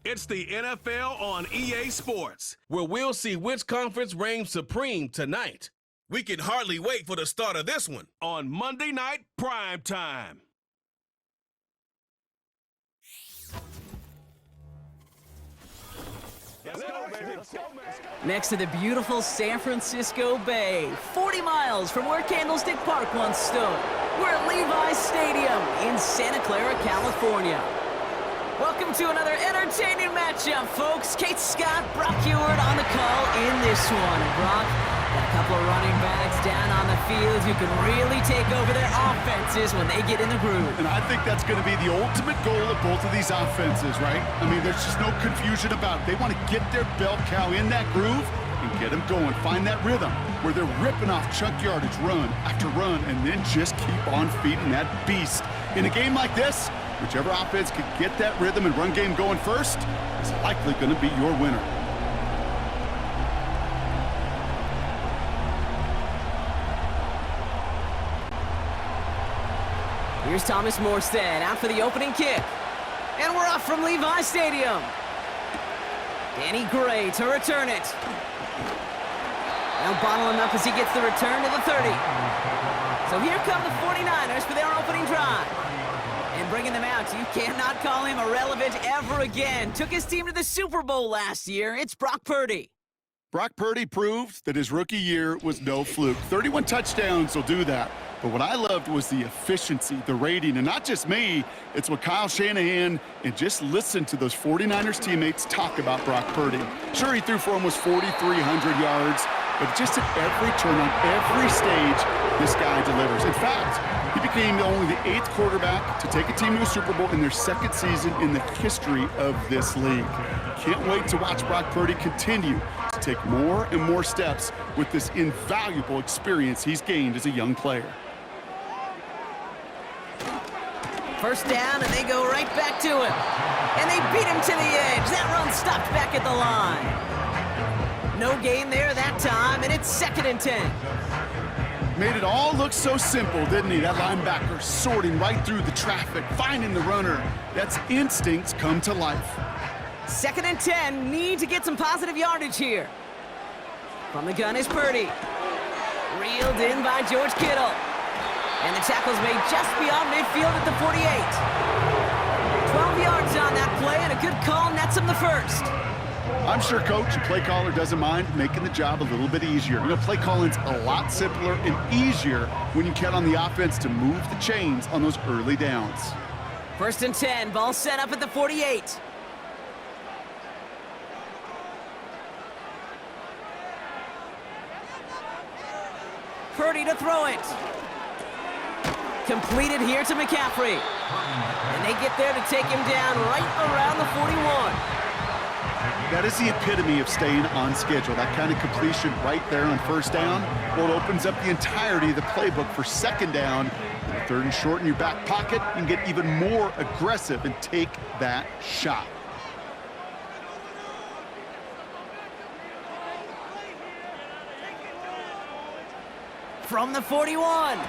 It's the NFL on EA Sports, where we'll see which conference reigns supreme tonight. We can hardly wait for the start of this one on Monday Night Prime Time. Let's go, baby. Let's go, man. Next to the beautiful San Francisco Bay, 40 miles from where Candlestick Park once stood. We're at Levi's Stadium in Santa Clara, California. Welcome to another entertaining matchup, folks. Kate Scott, Brock Ewart on the call in this one. Brock, got a couple of running backs down on the field who can really take over their offenses when they get in the groove. And I think that's going to be the ultimate goal of both of these offenses, right? I mean, there's just no confusion about it. They want to get their bell cow in that groove and get them going. Find that rhythm where they're ripping off chunk yardage, run after run, and then just keep on feeding that beast. In a game like this, whichever offense can get that rhythm and run game going first is likely going to be your winner. Here's Thomas Morstead out for the opening kick. And we're off from Levi's Stadium. Danny Gray to return it. They'll bottle him up as he gets the return to the 30. So here come the 49ers for their opening drive. And bringing them out, you cannot call him irrelevant ever again. Took his team to the Super Bowl last year. It's Brock Purdy. Brock Purdy proved that his rookie year was no fluke. 31 touchdowns will do that. But what I loved was the efficiency, the rating, and not just me, it's what Kyle Shanahan, and just listen to those 49ers teammates talk about Brock Purdy. Sure, he threw for almost 4,300 yards, but just at every turn, on every stage, this guy delivers. In fact, he became only the 8th quarterback to take a team to a Super Bowl in their 2nd season in the history of this league. Can't wait to watch Brock Purdy continue to take more and more steps with this invaluable experience he's gained as a young player. First down, and they go right back to him. And they beat him to the edge. That run stopped back at the line. No gain there that time, and it's 2nd and 10. Made it all look so simple, didn't he? That linebacker sorting right through the traffic, finding the runner. That's instincts come to life. 2nd and 10, need to get some positive yardage here. From the gun is Purdy. Reeled in by George Kittle. And the tackle's made just beyond midfield at the 48. 12 yards on that play, and a good call nets him the first. I'm sure coach and play caller doesn't mind making the job a little bit easier. You know, play calling's a lot simpler and easier when you count on the offense to move the chains on those early downs. 1st and 10, ball set up at the 48. Purdy to throw it. Completed here to McCaffrey. And they get there to take him down right around the 41. That is the epitome of staying on schedule. That kind of completion right there on 1st down. Well, it opens up the entirety of the playbook for 2nd down. 3rd and short in your back pocket, you can get even more aggressive and take that shot. From the 41.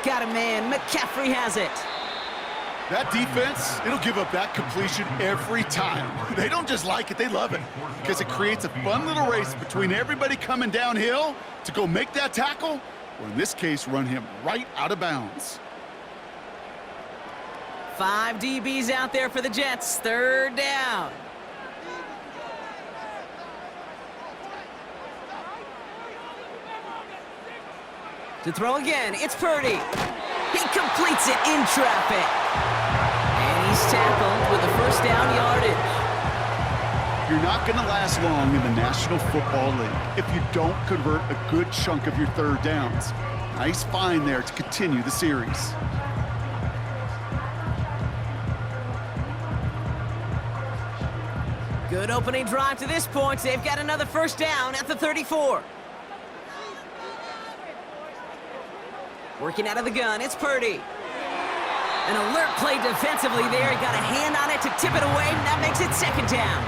Got a man. McCaffrey has it. That defense, it'll give up that completion every time. They don't just like it, they love it. Because it creates a fun little race between everybody coming downhill to go make that tackle, or in this case, run him right out of bounds. 5 DBs out there for the Jets. 3rd down. To throw again, it's Purdy. He completes it in traffic. And he's tackled with the 1st down yardage. You're not going to last long in the National Football League if you don't convert a good chunk of your 3rd downs. Nice find there to continue the series. Good opening drive to this point. They've got another 1st down at the 34. Working out of the gun, it's Purdy. An alert play defensively there. He got a hand on it to tip it away, and that makes it 2nd down.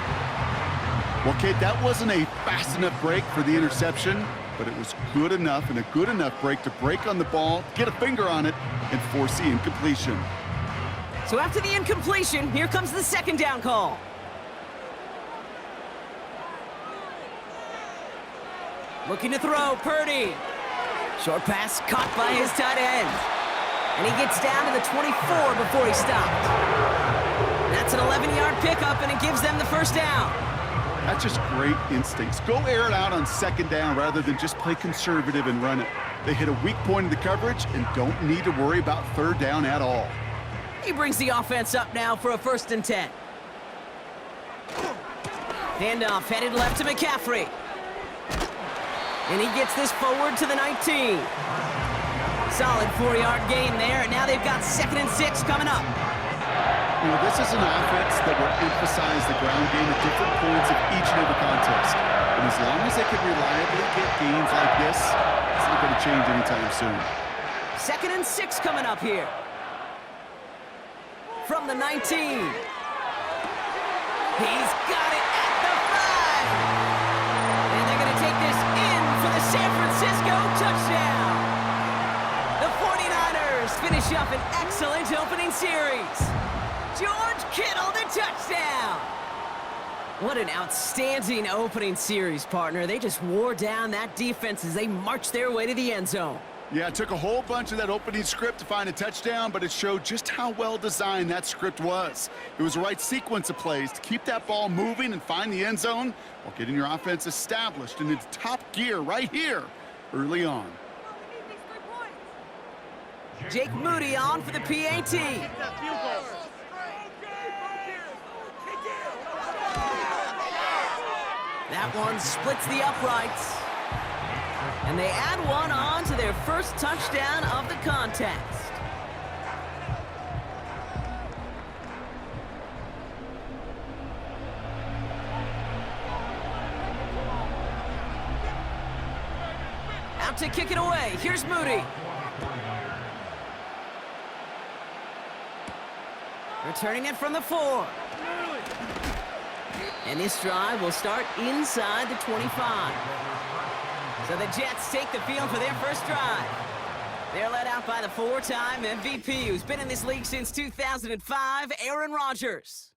Well, Kate, that wasn't a fast enough break for the interception, but it was good enough and a good enough break to break on the ball, get a finger on it, and force the incompletion. So after the incompletion, here comes the 2nd down call. Looking to throw, Purdy. Short pass caught by his tight end. And he gets down to the 24 before he stopped. That's an 11-yard pickup, and it gives them the first down. That's just great instincts. Go air it out on second down rather than just play conservative and run it. They hit a weak point in the coverage and don't need to worry about third down at all. He brings the offense up now for a 1st and 10. Handoff headed left to McCaffrey. And he gets this forward to the 19. Solid 4-yard gain there, and now they've got 2nd and 6 coming up. You know, this is an offense that will emphasize the ground game at different points of each and every contest. And as long as they can reliably get games like this, it's not going to change anytime soon. 2nd and 6 coming up here. From the 19. He's got it at the 5. And they're going to take this in for the San Francisco touchdown. The 49ers finish up an excellent opening series. George Kittle, the touchdown. What an outstanding opening series, partner. They just wore down that defense as they marched their way to the end zone. Yeah, it took a whole bunch of that opening script to find a touchdown, but it showed just how well designed that script was. It was the right sequence of plays to keep that ball moving and find the end zone while getting your offense established in its top gear right here early on. Jake Moody on for the PAT. That one splits the uprights. And they add one on to their first touchdown of the contest. Out to kick it away. Here's Moody. Returning it from the 4. And this drive will start inside the 25. So the Jets take the field for their first drive. They're led out by the 4-time MVP who's been in this league since 2005, Aaron Rodgers.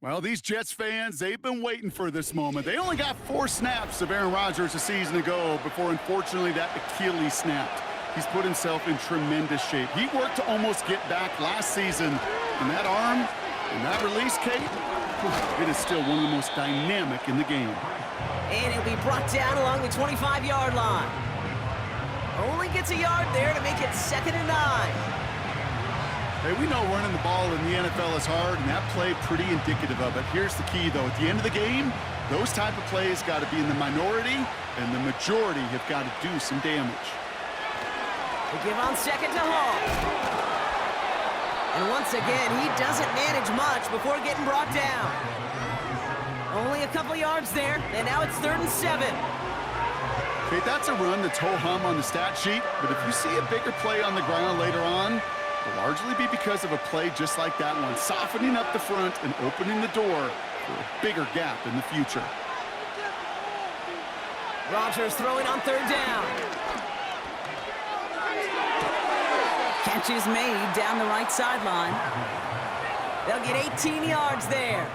Well, these Jets fans, they've been waiting for this moment. They only got 4 snaps of Aaron Rodgers a season ago before, unfortunately, that Achilles snapped. He's put himself in tremendous shape. He worked to almost get back last season. And that arm and that release, Kate, it is still one of the most dynamic in the game. And it'll be brought down along the 25-yard line. Only gets a yard there to make it 2nd and 9. Hey, we know running the ball in the NFL is hard, and that play pretty indicative of it. Here's the key, though. At the end of the game, those type of plays got to be in the minority, and the majority have got to do some damage. They give on 2nd to Hall. And once again, he doesn't manage much before getting brought down. Only a couple yards there, and now it's 3rd and 7. Okay, that's a run that's ho-hum on the stat sheet, but if you see a bigger play on the ground later on, it'll largely be because of a play just like that one, softening up the front and opening the door for a bigger gap in the future. Rodgers throwing on 3rd down. Catch is made down the right sideline. They'll get 18 yards there.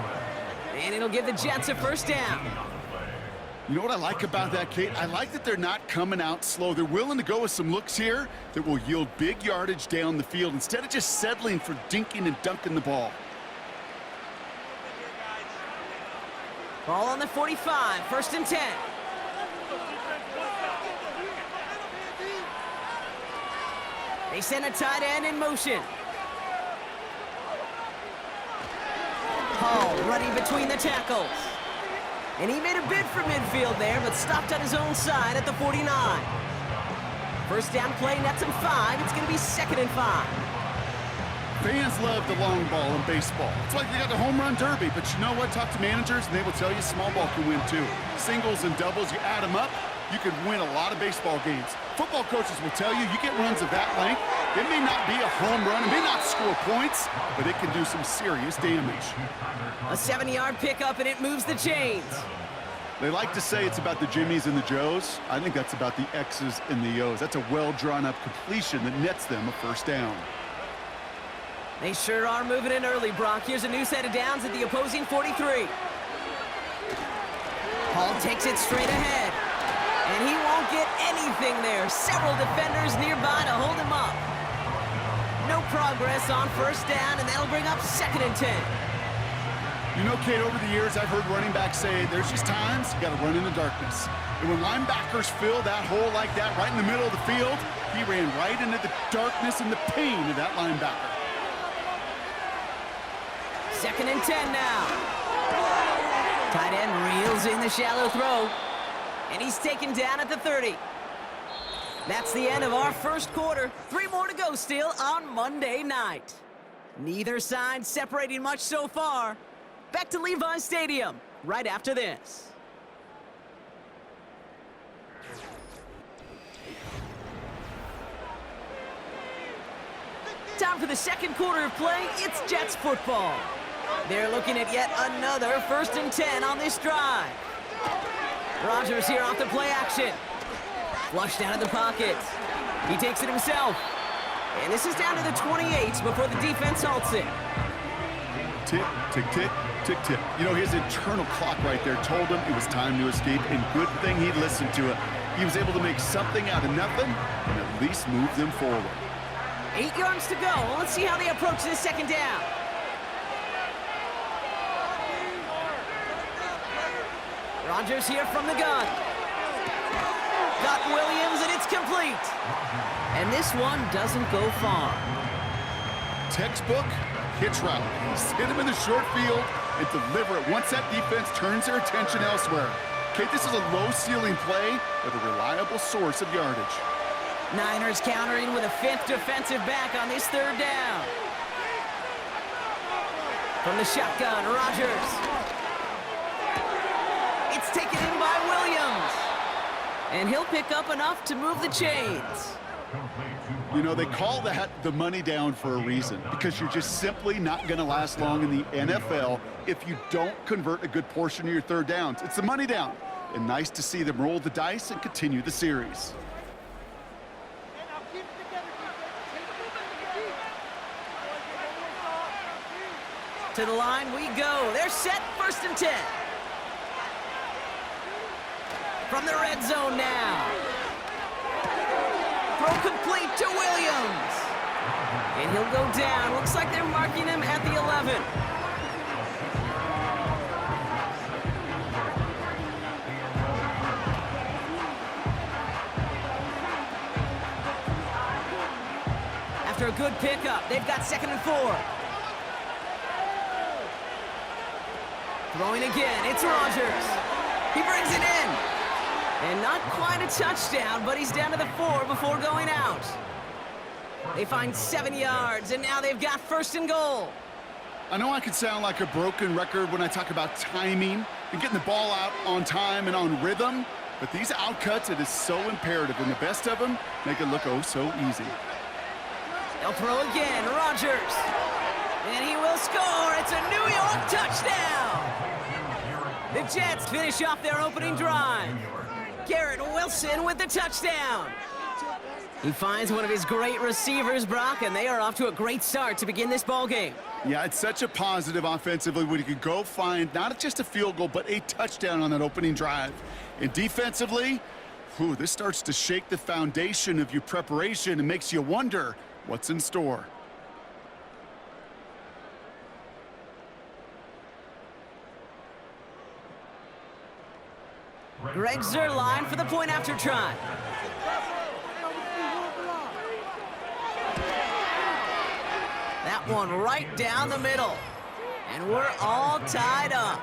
And it'll give the Jets a first down. You know what I like about that, Kate? I like that they're not coming out slow. They're willing to go with some looks here that will yield big yardage down the field instead of just settling for dinking and dunking the ball. Ball on the 45, 1st and 10. They send a tight end in motion. Hall running between the tackles. And he made a bid for midfield there, but stopped on his own side at the 49. First down play, nets him 5. It's going to be 2nd and 5. Fans love the long ball in baseball. It's like they got the home run derby, but you know what? Talk to managers, and they will tell you small ball can win too. Singles and doubles, you add them up, you could win a lot of baseball games. Football coaches will tell you, you get runs of that length, it may not be a home run, it may not score points, but it can do some serious damage. A 7-yard pickup, and it moves the chains. They like to say it's about the Jimmies and the Joes. I think that's about the X's and the O's. That's a well-drawn-up completion that nets them a first down. They sure are moving in early, Brock. Here's a new set of downs at the opposing 43. Hall takes it straight ahead. And he won't get anything there. Several defenders nearby to hold him up. No progress on first down, and that'll bring up 2nd and 10. You know, Kate, over the years, I've heard running backs say there's just times you got to run in the darkness. And when linebackers fill that hole like that right in the middle of the field, he ran right into the darkness and the pain of that linebacker. 2nd and 10 now. Tight end reels in the shallow throw. And he's taken down at the 30. That's the end of our first quarter. 3 more to go still on Monday night. Neither side separating much so far. Back to Levi Stadium right after this. Time for the second quarter of play. It's Jets football. They're looking at yet another 1st and 10 on this drive. Rodgers here off the play action. Flushed out of the pocket. He takes it himself. And this is down to the 28 before the defense halts it. Tick, tick, tick, tick, tick. You know, his internal clock right there told him it was time to escape, and good thing he listened to it. He was able to make something out of nothing and at least move them forward. 8 yards to go. Let's see how they approach this 2nd down. Rodgers here from the gun. Got Williams, and it's complete. And this one doesn't go far. Textbook hitch route. He's hit him in the short field and deliver it once that defense turns their attention elsewhere. Kate, this is a low-ceiling play with a reliable source of yardage. Niners countering with a 5th defensive back on this 3rd down. From the shotgun, Rodgers. It's taken in by Williams. And he'll pick up enough to move the chains. You know, they call that the money down for a reason, because you're just simply not going to last long in the NFL if you don't convert a good portion of your 3rd downs. It's the money down. And nice to see them roll the dice and continue the series. To the line we go. They're set, 1st and 10. From the red zone now. Throw complete to Williams. And he'll go down. Looks like they're marking him at the 11. After a good pickup, they've got 2nd and 4. Throwing again, it's Rodgers. He brings it in. And not quite a touchdown, but he's down to the 4 before going out. They find 7 yards, and now they've got 1st and goal. I know I could sound like a broken record when I talk about timing and getting the ball out on time and on rhythm, but these outcuts, it is so imperative, and the best of them make it look oh so easy. They'll throw again, Rodgers. And he will score. It's a New York touchdown. The Jets finish off their opening drive. Garrett Wilson with the touchdown. He finds one of his great receivers, Brock, and they are off to a great start to begin this ballgame. Yeah, it's such a positive offensively when you can go find not just a field goal, but a touchdown on that opening drive. And defensively, this starts to shake the foundation of your preparation and makes you wonder what's in store. Greg Zuerlein for the point after try. That one right down the middle. And we're all tied up.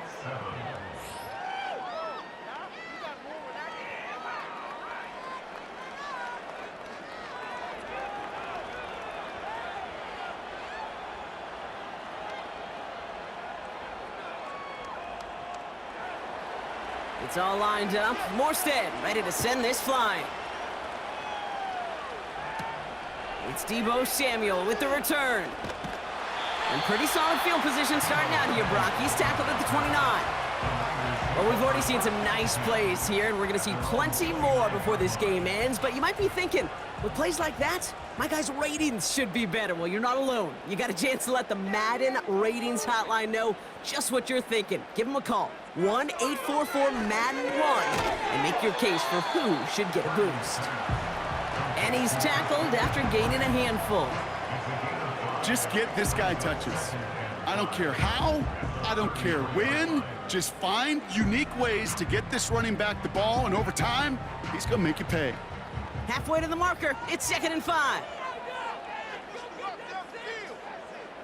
It's all lined up. Morstead ready to send this flying. It's Deebo Samuel with the return. And pretty solid field position starting out here, Brock. He's tackled at the 29. Well, we've already seen some nice plays here, and we're going to see plenty more before this game ends. But you might be thinking, with plays like that, my guys' ratings should be better. Well, you're not alone. You got a chance to let the Madden Ratings Hotline know just what you're thinking. Give them a call, 1-844-MADDEN-1, and make your case for who should get a boost. And he's tackled after gaining a handful. Just get this guy touches. I don't care how, I don't care when. Just find unique ways to get this running back the ball, and over time, he's going to make you pay. Halfway to the marker, it's 2nd and 5.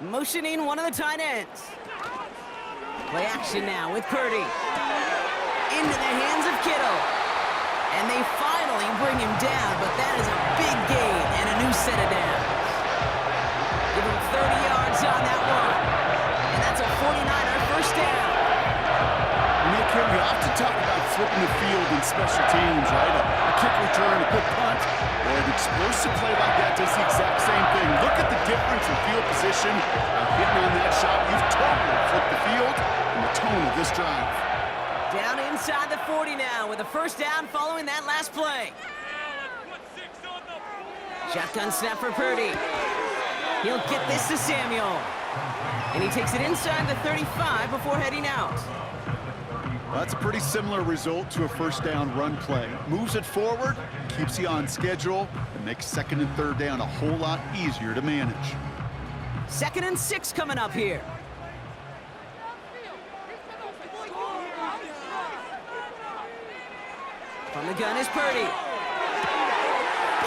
Motioning one of the tight ends. Play action now with Purdy. Into the hands of Kittle. And they finally bring him down, but that is a big gain and a new set of downs. Give him 30 yards on that one. And that's a 49er first down. We often talk about flipping the field in special teams, right? A kick return, a good punt, or an explosive play like that does the exact same thing. Look at the difference in field position. Hitting on that shot, you've totally flipped the field and the tone of this drive. Down inside the 40 now with a first down following that last play. Shotgun snap for Purdy. He'll get this to Samuel. And he takes it inside the 35 before heading out. Well, that's a pretty similar result to a first down run play. Moves it forward, keeps you on schedule, and makes 2nd and 3rd down a whole lot easier to manage. 2nd and 6 coming up here. From the gun is Purdy.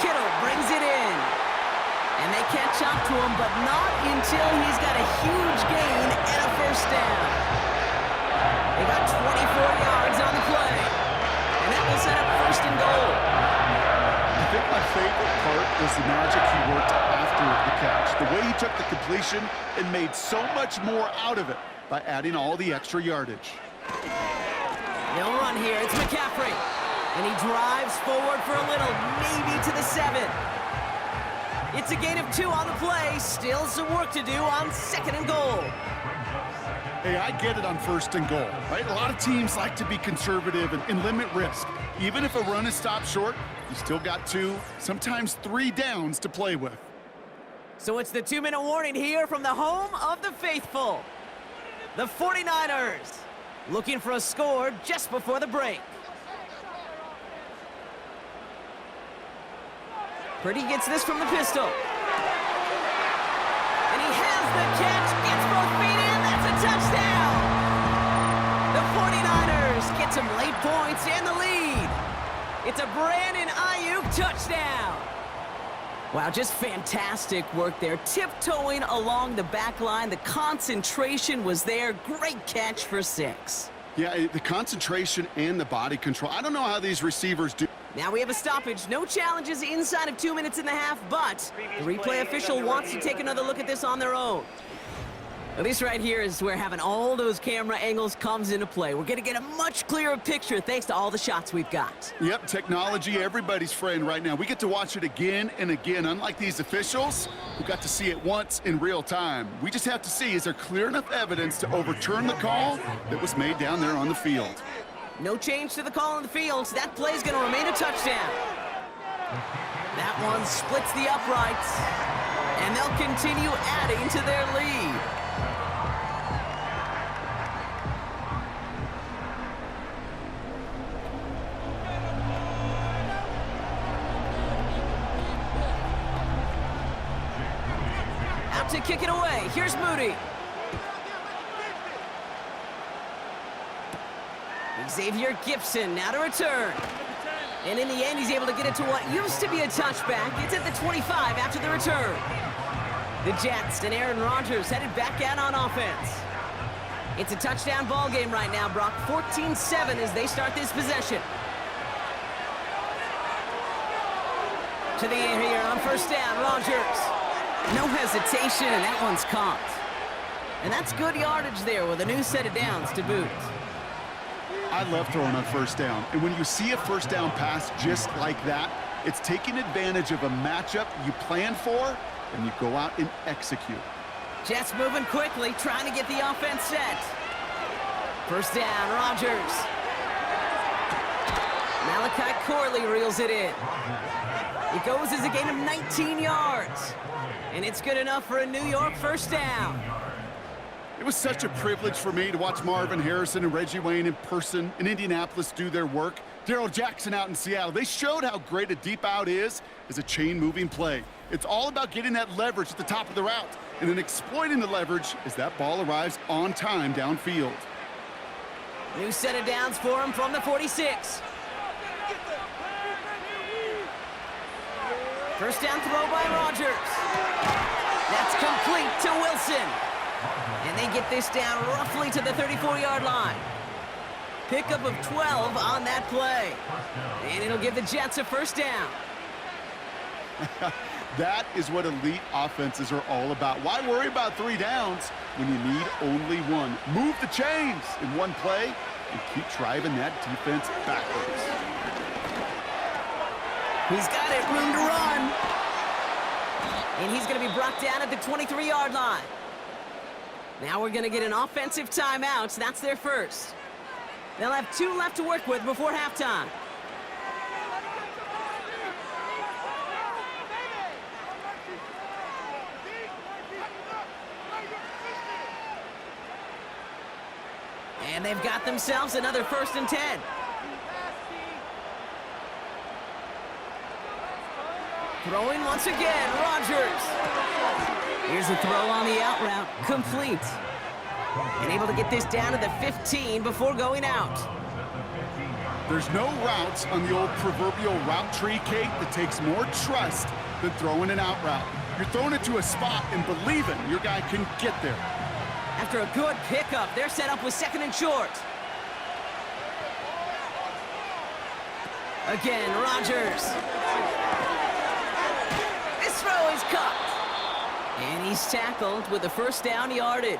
Kittle brings it in. And they catch up to him, but not until he's got a huge gain and a first down. They got 24 yards on the play. And that will set up 1st and goal. I think my favorite part was the magic he worked after the catch. The way he took the completion and made so much more out of it by adding all the extra yardage. No run here. It's McCaffrey. And he drives forward for a little, maybe to the 7. It's a gain of 2 on the play. Still some work to do on 2nd and goal. Hey, I get it on 1st and goal, right? A lot of teams like to be conservative and limit risk. Even if a run is stopped short, you still got 2, sometimes 3 downs to play with. So it's the 2-minute warning here from the home of the faithful. The 49ers looking for a score just before the break. Purdy gets this from the pistol. And he has the catch, gets both feet in, that's a touchdown! The 49ers get some late points and the lead. It's a Brandon Aiyuk touchdown. Wow, just fantastic work there. Tiptoeing along the back line, the concentration was there. Great catch for 6. Yeah, the concentration and the body control. I don't know how these receivers do. Now we have a stoppage. No challenges inside of 2 minutes and a half, but the replay official wants to take another look at this on their own. Well, this right here is where having all those camera angles comes into play. We're going to get a much clearer picture thanks to all the shots we've got. Yep, technology, everybody's friend right now. We get to watch it again and again, unlike these officials who got to see it once in real time. We just have to see, is there clear enough evidence to overturn the call that was made down there on the field? No change to the call on the field. So that play's going to remain a touchdown. That one splits the uprights, and they'll continue adding to their lead. Out to kick it away. Here's Moody. Xavier Gibson now to return. And in the end, he's able to get it to what used to be a touchback. It's at the 25 after the return. The Jets and Aaron Rodgers headed back out on offense. It's a touchdown ball game right now, Brock. 14-7 as they start this possession. To the air here on first down, Rodgers. No hesitation, and that one's caught. And that's good yardage there with a new set of downs to boot. I love throwing on first down. And when you see a first down pass just like that, it's taking advantage of a matchup you plan for, and you go out and execute. Jets moving quickly, trying to get the offense set. First down, Rodgers. Malachi Corley reels it in. It goes as a gain of 19 yards. And it's good enough for a New York first down. It was such a privilege for me to watch Marvin Harrison and Reggie Wayne in person in Indianapolis do their work. Darrell Jackson out in Seattle. They showed how great a deep out is as a chain-moving play. It's all about getting that leverage at the top of the route and then exploiting the leverage as that ball arrives on time downfield. New set of downs for him from the 46. First down throw by Rodgers. That's complete to Wilson. And they get this down roughly to the 34-yard line. Pickup of 12 on that play. And it'll give the Jets a first down. That is what elite offenses are all about. Why worry about 3 downs when you need only one? Move the chains in one play and keep driving that defense backwards. He's got it, room to run. And he's going to be brought down at the 23-yard line. Now we're going to get an offensive timeout. That's their first. They'll have 2 left to work with before halftime. And they've got themselves another 1st and 10. Throwing once again, Rodgers. Here's a throw on the out route, complete. And able to get this down to the 15 before going out. There's no routes on the old proverbial route tree, Kate, that takes more trust than throwing an out route. You're throwing it to a spot and believing your guy can get there. After a good pickup, they're set up with 2nd and short. Again, Rodgers. This throw is caught. And he's tackled with the first down yardage.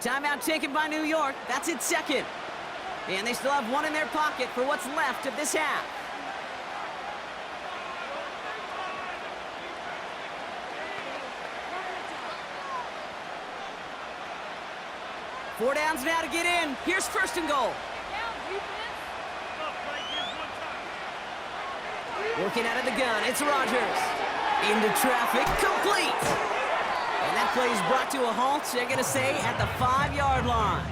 Timeout taken by New York. That's its 2nd. And they still have 1 in their pocket for what's left of this half. Four downs now to get in. Here's 1st and goal. Working out of the gun, it's Rodgers. Into traffic, complete. And that play is brought to a halt, they're going to say, at the 5-yard line.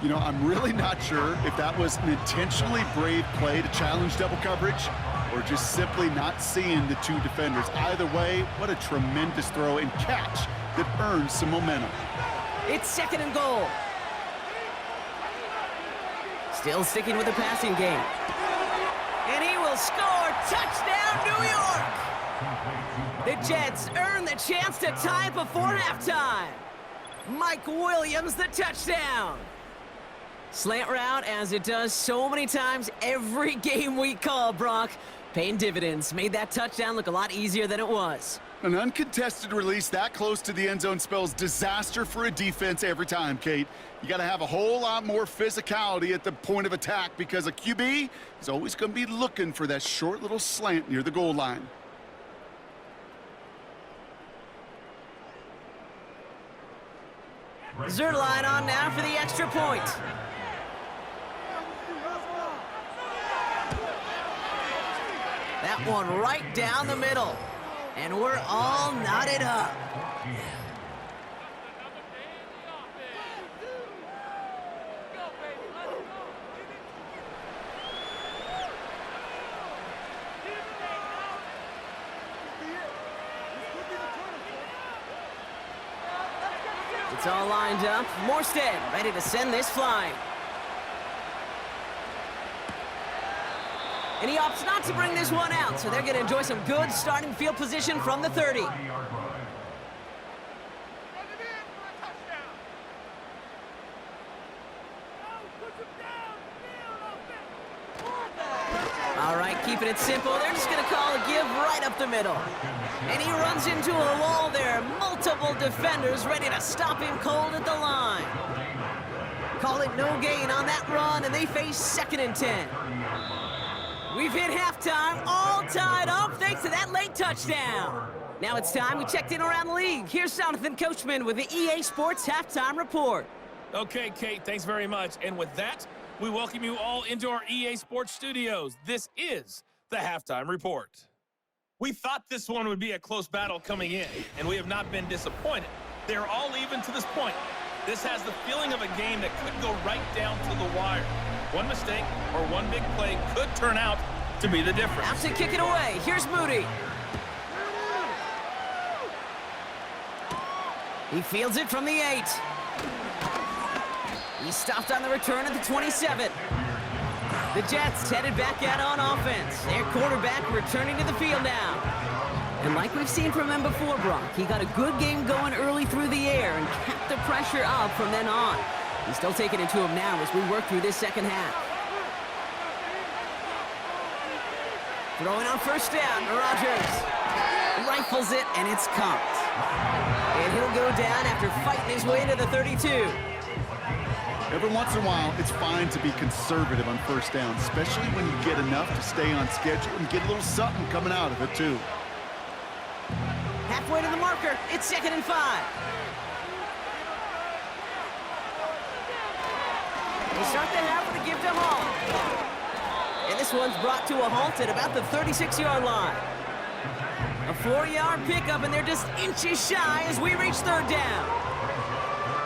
You know, I'm really not sure if that was an intentionally brave play to challenge double coverage or just simply not seeing the 2 defenders. Either way, what a tremendous throw and catch that earns some momentum. It's 2nd and goal. Still sticking with the passing game. And he will score. Touchdown, New York! The Jets earn the chance to tie before halftime. Mike Williams, the touchdown. Slant route, as it does so many times every game we call, Brock. Paying dividends. Made that touchdown look a lot easier than it was. An uncontested release that close to the end zone spells disaster for a defense every time, Kate. You got to have a whole lot more physicality at the point of attack because a QB is always going to be looking for that short little slant near the goal line. Zerline on now for the extra point. That one right down the middle. And we're all knotted up. It's all lined up. Morstead ready to send this flying. And he opts not to bring this one out, so they're going to enjoy some good starting field position from the 30. All right, keeping it simple. They're just going to call a give right up the middle. And he runs into a wall there. Multiple defenders ready to stop him cold at the line. Call it no gain on that run, and they face 2nd and 10. We've hit halftime, all tied up thanks to that late touchdown. Now it's time we checked in around the league. Here's Jonathan Coachman with the EA Sports Halftime Report. Okay, Kate, thanks very much. And with that, we welcome you all into our EA Sports studios. This is the Halftime Report. We thought this one would be a close battle coming in, and we have not been disappointed. They're all even to this point. This has the feeling of a game that could go right down to the wire. One mistake or one big play could turn out to be the difference. Out to kick it away. Here's Moody. He fields it from the 8. He stopped on the return at the 27. The Jets headed back out on offense. Their quarterback returning to the field now. And like we've seen from him before, Brock, he got a good game going early through the air and kept the pressure up from then on. He's still taking it to him now as we work through this second half. Throwing on first down, Rodgers rifles it, and it's caught. And he'll go down after fighting his way to the 32. Every once in a while, it's fine to be conservative on first down, especially when you get enough to stay on schedule and get a little something coming out of it, too. Halfway to the marker, it's 2nd and 5. They start the half with a give to Hall. And this one's brought to a halt at about the 36-yard line. A 4-yard pickup, and they're just inches shy as we reach third down.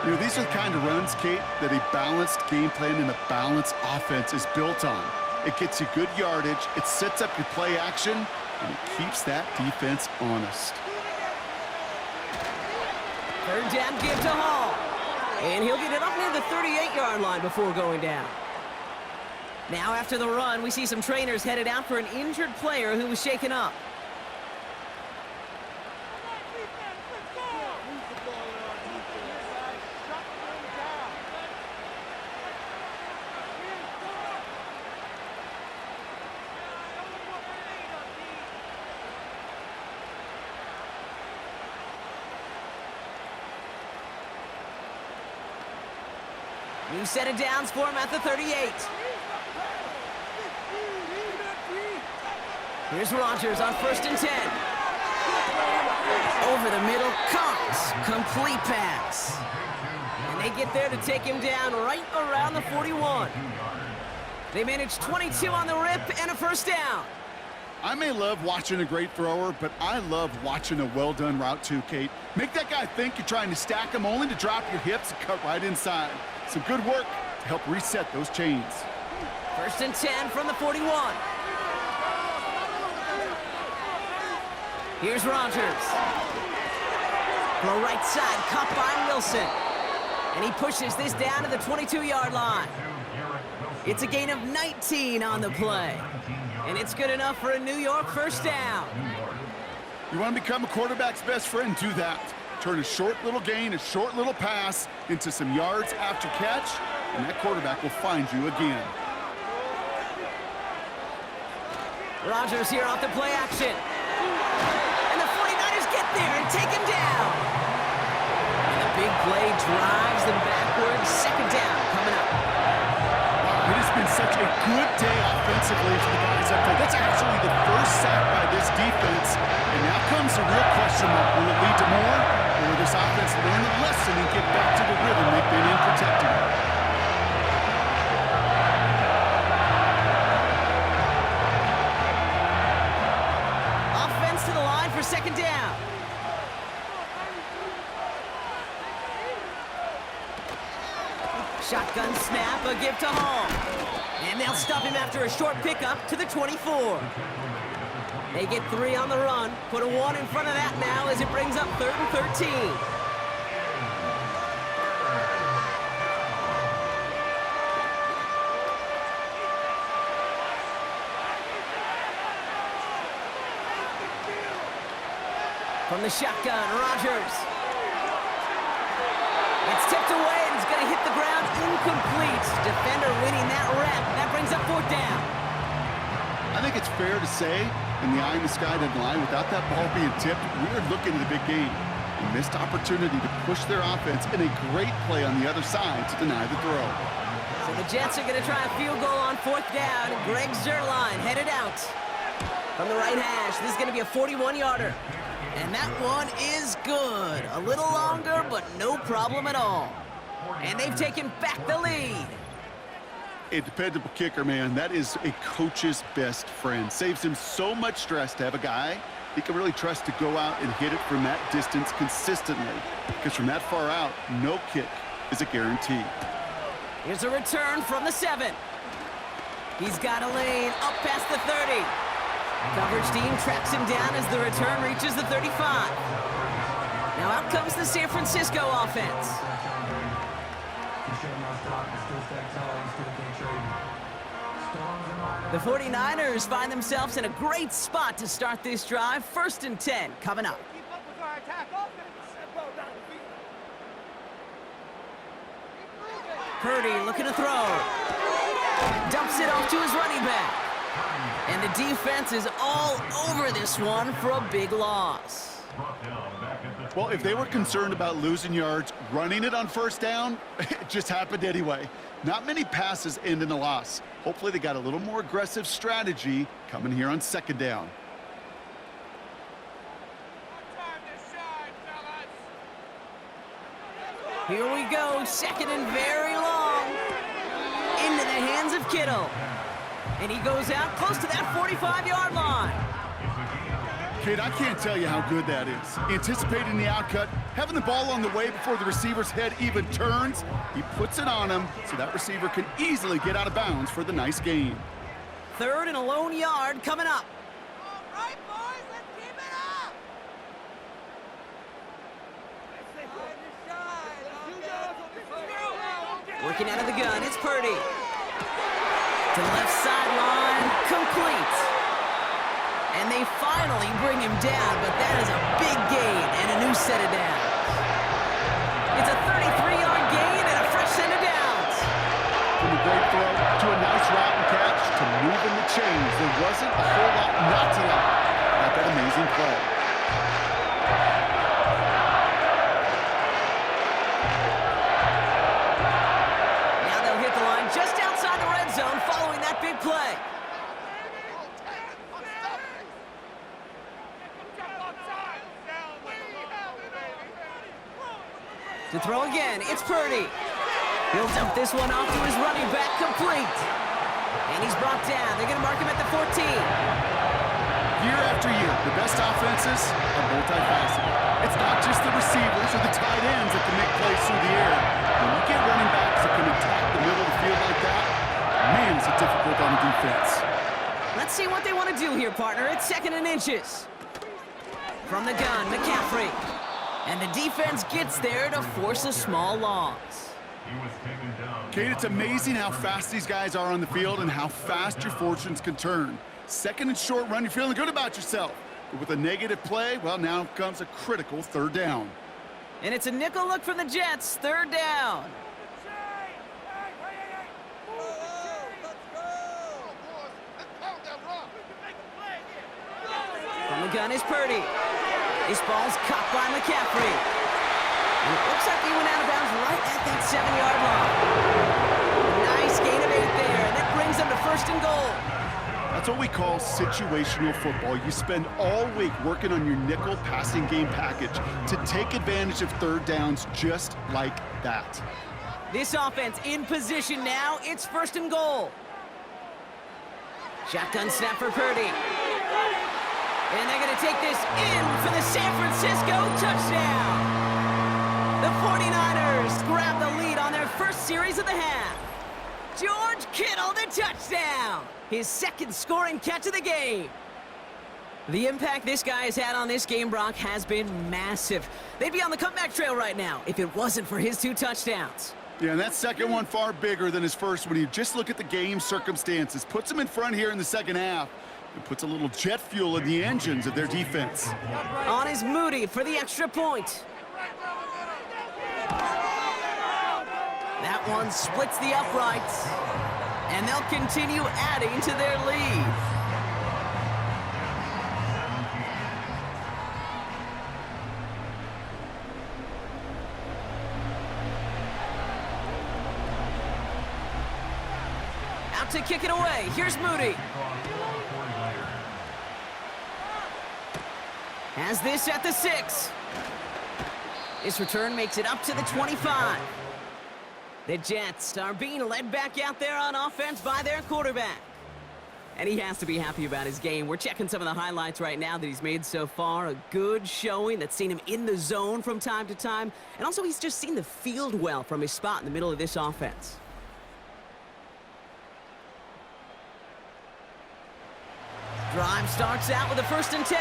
You know, these are the kind of runs, Kate, that a balanced game plan and a balanced offense is built on. It gets you good yardage, it sets up your play action, and it keeps that defense honest. Third down, give to Hall. And he'll get it up near the 38-yard line before going down. Now after the run, we see some trainers headed out for an injured player who was shaken up. New set of downs for him at the 38. Here's Rodgers on 1st and 10. Over the middle, Cox, complete pass. And they get there to take him down right around the 41. They manage 22 on the rip and a first down. I may love watching a great thrower, but I love watching a well-done route too, Kate. Make that guy think you're trying to stack him only to drop your hips and cut right inside. Some good work to help reset those chains. 1st and 10 from the 41. Here's Rodgers. Throw right side, caught by Wilson. And he pushes this down to the 22-yard line. It's a gain of 19 on the play. And it's good enough for a New York first down. You want to become a quarterback's best friend, do that. Turn a short little gain, a short little pass into some yards after catch, and that quarterback will find you again. Rodgers here off the play action. And the 49ers get there and take him down. And the big play drives them backwards. Second down coming up. It has been such a good day offensively for the guys up there. That's actually the first sack by this defense. And now comes the real question mark. Will it lead to more? Or will this offense learn a lesson and get back to the rhythm they've been in protecting? Offense to the line for second down. Shotgun snap, a give to Hall. And they'll stop him after a short pickup to the 24. They get 3 on the run. Put a 1 in front of that now as it brings up 3rd and 13. From the shotgun, Rodgers. It's tipped away and it's going to hit the ground incomplete. Defender winning that rep. That brings up 4th down. I think it's fair to say, in the eye in the sky doesn't lie, without that ball being tipped, we are looking at a big game. A missed opportunity to push their offense and a great play on the other side to deny the throw. So the Jets are going to try a field goal on 4th down. Greg Zuerlein headed out. From the right hash, this is going to be a 41-yarder. And that one is good. A little longer, but no problem at all. And they've taken back the lead. A dependable kicker, man. That is a coach's best friend. Saves him so much stress to have a guy he can really trust to go out and hit it from that distance consistently. Because from that far out, no kick is a guarantee. Here's a return from the 7. He's got a lane up past the 30. Coverage team tracks him down as the return reaches the 35. Now out comes the San Francisco offense. The 49ers find themselves in a great spot to start this drive. 1st and 10 coming up. Purdy looking to throw. Dumps it off to his running back. And the defense is all over this one for a big loss. Well, if they were concerned about losing yards, running it on 1st down, it just happened anyway. Not many passes end in a loss. Hopefully they got a little more aggressive strategy coming here on 2nd down. Here we go, 2nd and very long. Into the hands of Kittle. And he goes out close to that 45-yard line. Kid, I can't tell you how good that is. Anticipating the outcut, having the ball on the way before the receiver's head even turns, he puts it on him so that receiver can easily get out of bounds for the nice gain. 3rd and a lone yard coming up. All right, boys, let's keep it up. Working out of the gun, it's Purdy. To the left sideline, complete. And they finally bring him down, but that is a big gain and a new set of downs. It's a 33-yard gain and a fresh set of downs. From a great throw to a nice route and catch to moving the chains, there wasn't a whole lot not to like about that amazing play. Now they'll hit the line just outside the red zone following that big play. To throw again, it's Purdy. He'll dump this one off to his running back, complete. And he's brought down. They're going to mark him at the 14. Year after year, the best offenses are multifaceted. It's not just the receivers or the tight ends that can make plays through the air. When you get running backs that can attack the middle of the field like that, man, is it difficult on the defense. Let's see what they want to do here, partner. It's 2nd and inches. From the gun, McCaffrey. And the defense gets there to force a small loss. Kate, it's amazing how fast these guys are on the field and how fast your fortunes can turn. 2nd and short run, you're feeling good about yourself. But with a negative play, well, now comes a critical 3rd down. And it's a nickel look from the Jets, 3rd down. From the gun is Purdy. This ball's caught by McCaffrey. And it looks like he went out of bounds right at that 7-yard line. Nice gain of 8 there, and that brings them to 1st and goal. That's what we call situational football. You spend all week working on your nickel passing game package to take advantage of 3rd downs just like that. This offense in position now. It's 1st and goal. Shotgun snap for Purdy. And they're going to take this in for the San Francisco touchdown. The 49ers grab the lead on their 1st series of the half. George Kittle, the touchdown. His 2nd scoring catch of the game. The impact this guy has had on this game, Brock, has been massive. They'd be on the comeback trail right now if it wasn't for his 2 touchdowns. Yeah, and that 2nd one far bigger than his 1st when you just look at the game circumstances. Puts him in front here in the 2nd half. It puts a little jet fuel in the engines of their defense. On is Moody for the extra point. That one splits the uprights. And they'll continue adding to their lead. Out to kick it away. Here's Moody. Has this at the 6. This return makes it up to the 25. The Jets are being led back out there on offense by their quarterback. And he has to be happy about his game. We're checking some of the highlights right now that he's made so far. A good showing that's seen him in the zone from time to time. And also he's just seen the field well from his spot in the middle of this offense. Drive starts out with a 1st and 10.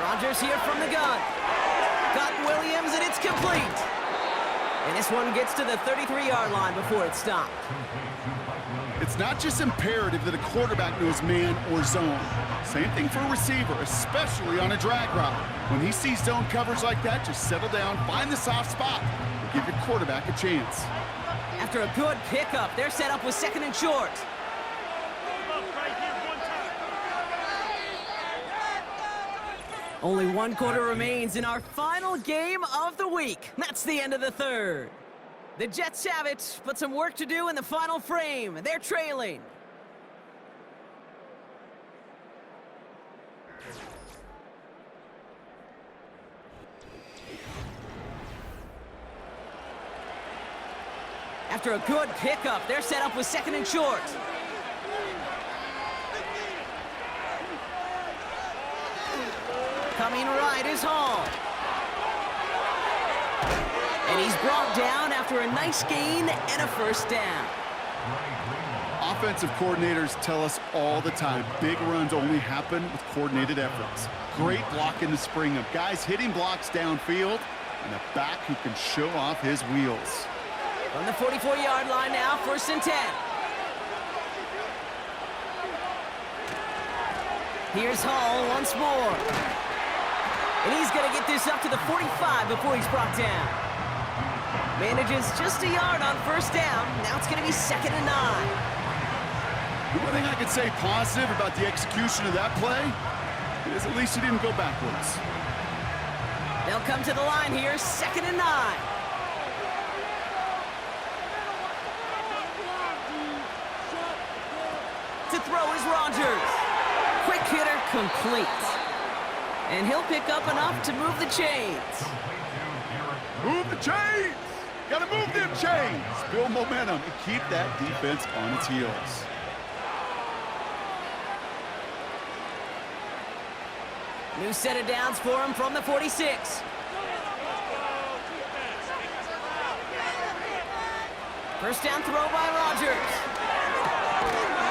Rodgers here from the gun. Got Williams, and it's complete. And this one gets to the 33-yard line before it stopped. It's not just imperative that a quarterback knows man or zone. Same thing for a receiver, especially on a drag route. When he sees zone coverage like that, just settle down, find the soft spot, and give your quarterback a chance. After a good pickup, they're set up with 2nd and short. Only 1 quarter remains in our final game of the week. That's the end of the 3rd. The Jets have it, but some work to do in the final frame. They're trailing. After a good pickup, they're set up with 2nd and short. Coming right is Hall. And he's brought down after a nice gain and a 1st down. Offensive coordinators tell us all the time, big runs only happen with coordinated efforts. Great block in the spring of guys hitting blocks downfield and a back who can show off his wheels. From the 44-yard line now, 1st and 10. Here's Hall once more. And he's going to get this up to the 45 before he's brought down. Manages just a yard on 1st down. Now it's going to be 2nd and 9. The one thing I could say positive about the execution of that play is at least he didn't go backwards. They'll come to the line here, 2nd and 9. To throw is Rodgers. Quick hitter complete. And he'll pick up enough to move the chains. Move the chains! Gotta move them chains! Build momentum and keep that defense on its heels. New set of downs for him from the 46. First down throw by Rodgers.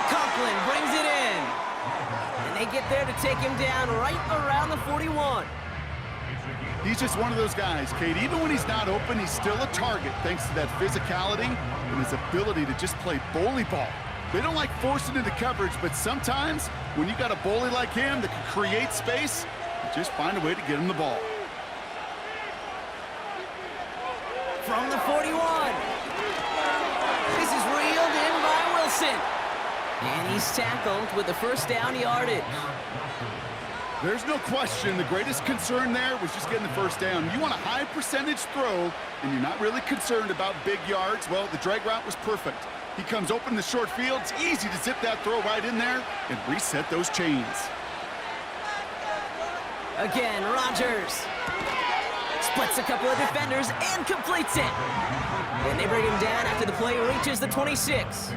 Conklin brings it in. And they get there to take him down right around the 41. He's just one of those guys, Kate. Even when he's not open, he's still a target thanks to that physicality and his ability to just play bully ball. They don't like forcing into coverage, but sometimes when you got a bully like him that can create space, you just find a way to get him the ball. From the 41. This is reeled in by Wilson. And he's tackled with the 1st down yardage. There's no question the greatest concern there was just getting the 1st down. You want a high percentage throw, and you're not really concerned about big yards. Well, the drag route was perfect. He comes open in the short field. It's easy to zip that throw right in there and reset those chains. Again, Rodgers. Splits a couple of defenders and completes it. And they bring him down after the play reaches the 26.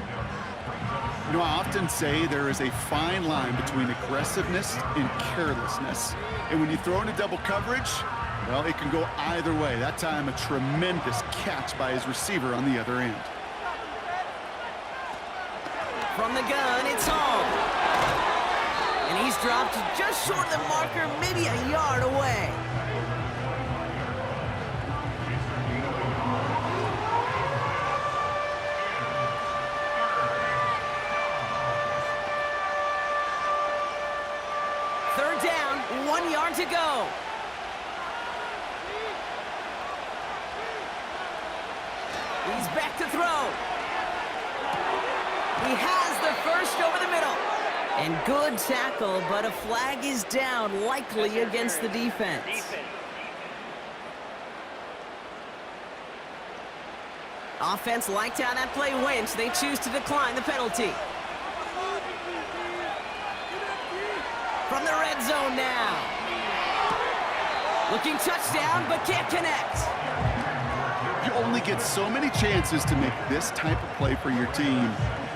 You know, I often say there is a fine line between aggressiveness and carelessness. And when you throw into double coverage, well, it can go either way. That time, a tremendous catch by his receiver on the other end. From the gun, it's Hall. And he's dropped just short of the marker, maybe a yard away. Third down, 1 yard to go. He's back to throw. He has the first over the middle. And good tackle, but a flag is down, likely against the defense. Offense liked how that play went. They choose to decline the penalty. From the red zone now. Looking touchdown, but can't connect. You only get so many chances to make this type of play for your team.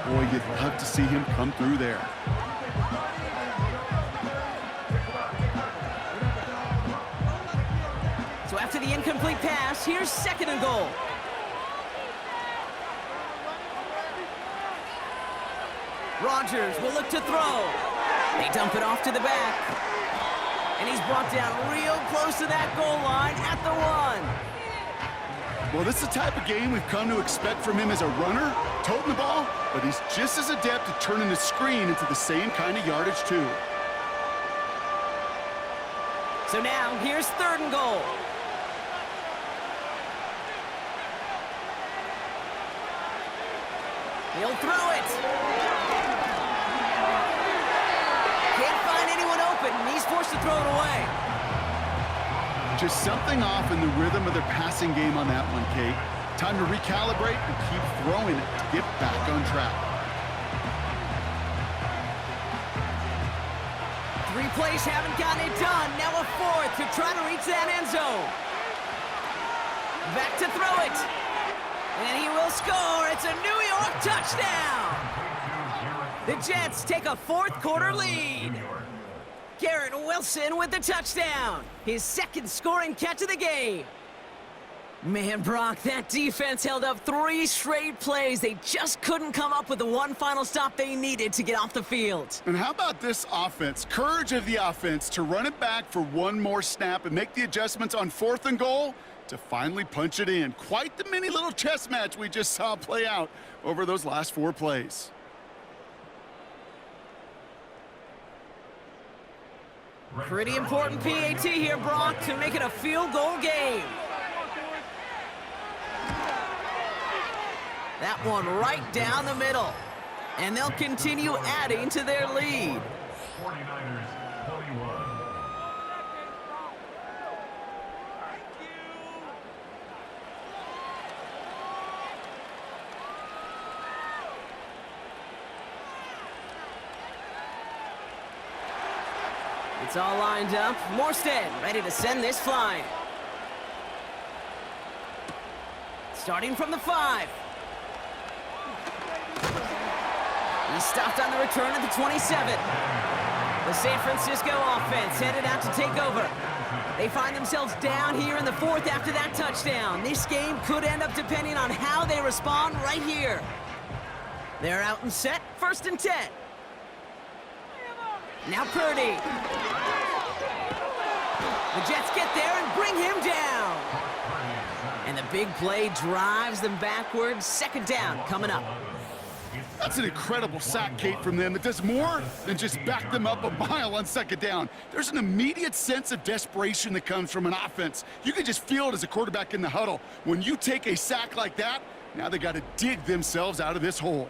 Boy, you'd love to see him come through there. So after the incomplete pass, here's 2nd and goal. Rodgers will look to throw. They dump it off to the back. And he's brought down real close to that goal line at the 1. Well, this is the type of game we've come to expect from him as a runner, toting the ball, but he's just as adept at turning the screen into the same kind of yardage, too. So now, here's 3rd and goal. He'll throw it. Can't find anyone open, and he's forced to throw it away. Just something off in the rhythm of their passing game on that one, Kate. Time to recalibrate and keep throwing it to get back on track. 3 plays haven't gotten it done. Now a 4th to try to reach that end zone. Back to throw it. And he will score. It's a New York touchdown. The Jets take a 4th quarter lead. Garrett Wilson with the touchdown. His 2nd scoring catch of the game. Man, Brock, that defense held up 3 straight plays. They just couldn't come up with the one final stop they needed to get off the field. And how about this offense? Courage of the offense to run it back for one more snap and make the adjustments on 4th and goal to finally punch it in. Quite the mini little chess match we just saw play out over those last 4 plays. Pretty important PAT here, Brock, to make it a field goal game. That one right down the middle. And they'll continue adding to their lead. 49ers 21. It's all lined up. Morstead ready to send this flying. Starting from the 5. He's stopped on the return at the 27. The San Francisco offense headed out to take over. They find themselves down here in the 4th after that touchdown. This game could end up depending on how they respond right here. They're out and set, 1st and 10. Now Purdy. The Jets get there and bring him down. And the big play drives them backwards. 2nd down coming up. That's an incredible sack, Kate, from them. It does more than just back them up a mile on 2nd down. There's an immediate sense of desperation that comes from an offense. You can just feel it as a quarterback in the huddle. When you take a sack like that, now they got to dig themselves out of this hole.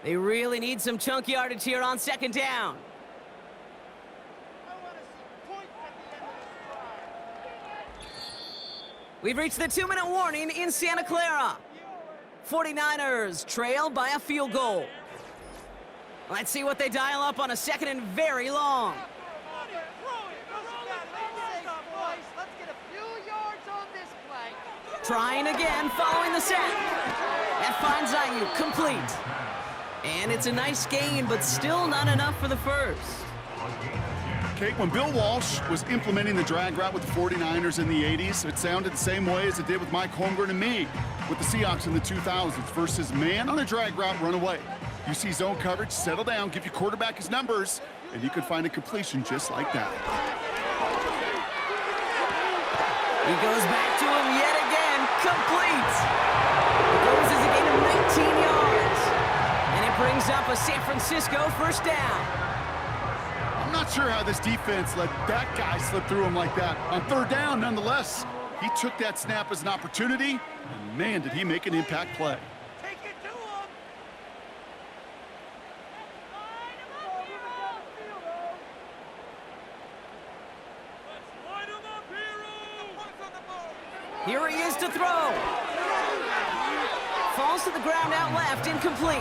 They really need some chunk yardage here on 2nd down. We've reached the 2-minute warning in Santa Clara. 49ers trail by a field goal. Let's see what they dial up on a 2nd and very long. Trying again following the sack. That finds Aiyuk complete. And it's a nice gain, but still not enough for the 1st. Kate, when Bill Walsh was implementing the drag route with the 49ers in the 80s, it sounded the same way as it did with Mike Holmgren and me with the Seahawks in the 2000s versus man on a drag route, run away. You see zone coverage, settle down, give your quarterback his numbers, and you can find a completion just like that. He goes back to him yet again, complete. It goes as a gain of 19 yards. And it brings up a San Francisco 1st down. I'm not sure how this defense let that guy slip through him like that. On 3rd down, nonetheless, he took that snap as an opportunity, and man, did he make an impact play. Take it to him. Let's line him up, hero. Here he is to throw. Falls to the ground out left, incomplete.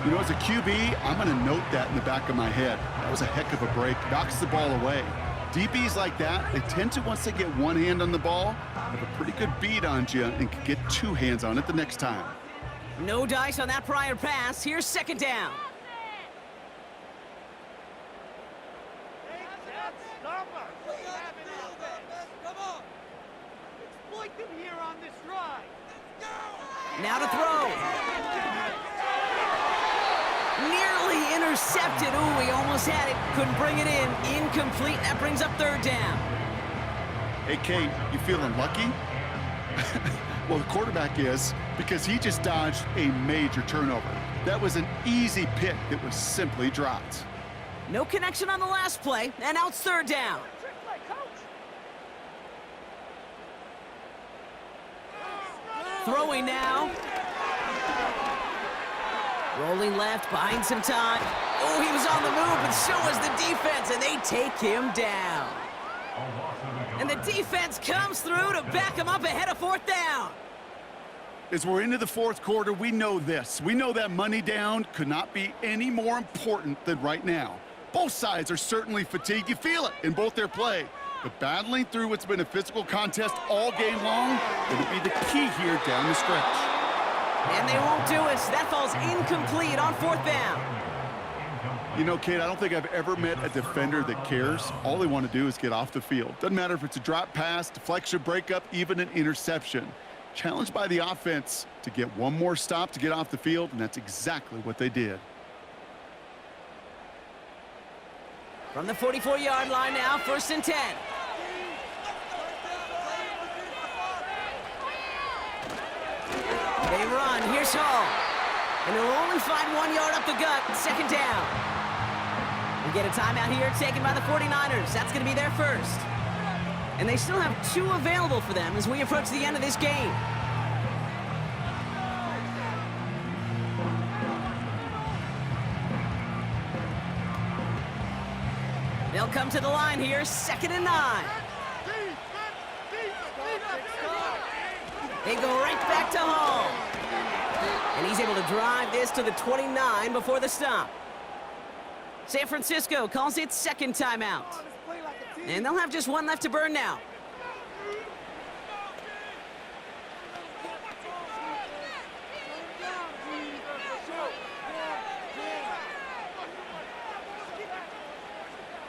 You know, as a QB, I'm going to note that in the back of my head. That was a heck of a break. Knocks the ball away. DBs like that, they tend to, once they get one hand on the ball, have a pretty good beat on you and can get two hands on it the next time. No dice on that prior pass. Here's second down. Exploit them here on this drive. Now to throw. Nearly intercepted. Ooh, he almost had it. Couldn't bring it in. Incomplete. That brings up third down. Hey, Kate, you feeling lucky? Well, the quarterback is, because he just dodged a major turnover. That was an easy pick that was simply dropped. No connection on the last play, and now it's third down. Throwing now. Rolling left, buying some time. Oh, he was on the move, but so was the defense, and they take him down. And the defense comes through to back him up ahead of fourth down. As we're into the fourth quarter, we know this. We know that money down could not be any more important than right now. Both sides are certainly fatigued. You feel it in both their play. But battling through what's been a physical contest all game long, it'll be the key here down the stretch. And they won't do it. That falls incomplete on fourth down. You know, Kate, I don't think I've ever met a defender that cares. All they want to do is get off the field. Doesn't matter if it's a drop pass, deflection, breakup, even an interception. Challenged by the offense to get one more stop to get off the field, and that's exactly what they did. From the 44-yard line now, 1st and 10. They run. Here's Hall. And they'll only find 1 yard up the gut. Second down. We get a timeout here taken by the 49ers. That's going to be their first. And they still have 2 available for them as we approach the end of this game. They'll come to the line here, 2nd and 9. They go right back to Hall. And he's able to drive this to the 29 before the stop. San Francisco calls it second timeout. And they'll have just 1 left to burn now.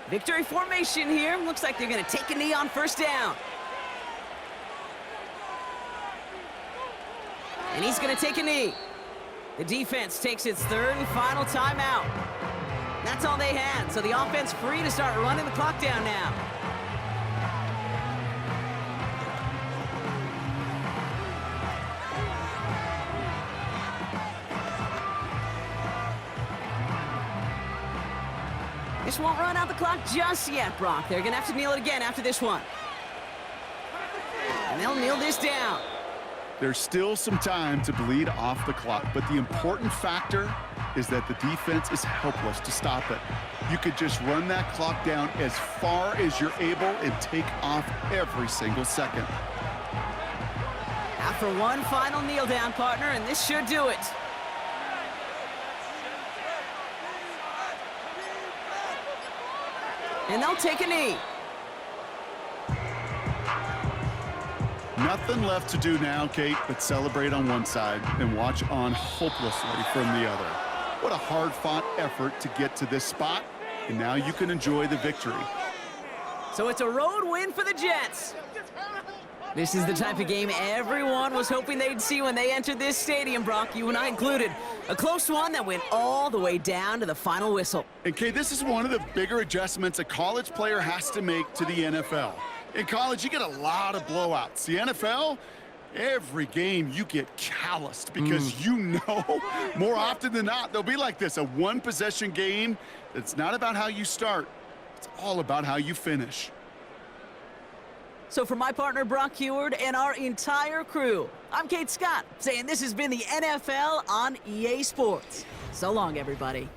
Victory formation here. Looks like they're going to take a knee on first down. And he's going to take a knee. The defense takes its 3rd and final timeout. That's all they had, so the offense free to start running the clock down now. This won't run out the clock just yet, Brock. They're going to have to kneel it again after this one. And they'll kneel this down. There's still some time to bleed off the clock, but the important factor is that the defense is helpless to stop it. You could just run that clock down as far as you're able and take off every single second. After one final kneel down, partner, and this should do it. And they'll take a knee. Nothing left to do now, Kate, but celebrate on one side and watch on hopelessly from the other. What a hard-fought effort to get to this spot, and now you can enjoy the victory. So it's a road win for the Jets. This is the type of game everyone was hoping they'd see when they entered this stadium, Brock, you and I included. A close one that went all the way down to the final whistle. And, Kate, this is one of the bigger adjustments a college player has to make to the NFL. In college, you get a lot of blowouts. The NFL, every game you get calloused because you know more often than not they'll be like this, a one-possession game. It's not about how you start. It's all about how you finish. So for my partner, Brock Heward, and our entire crew, I'm Kate Scott, saying this has been the NFL on EA Sports. So long, everybody.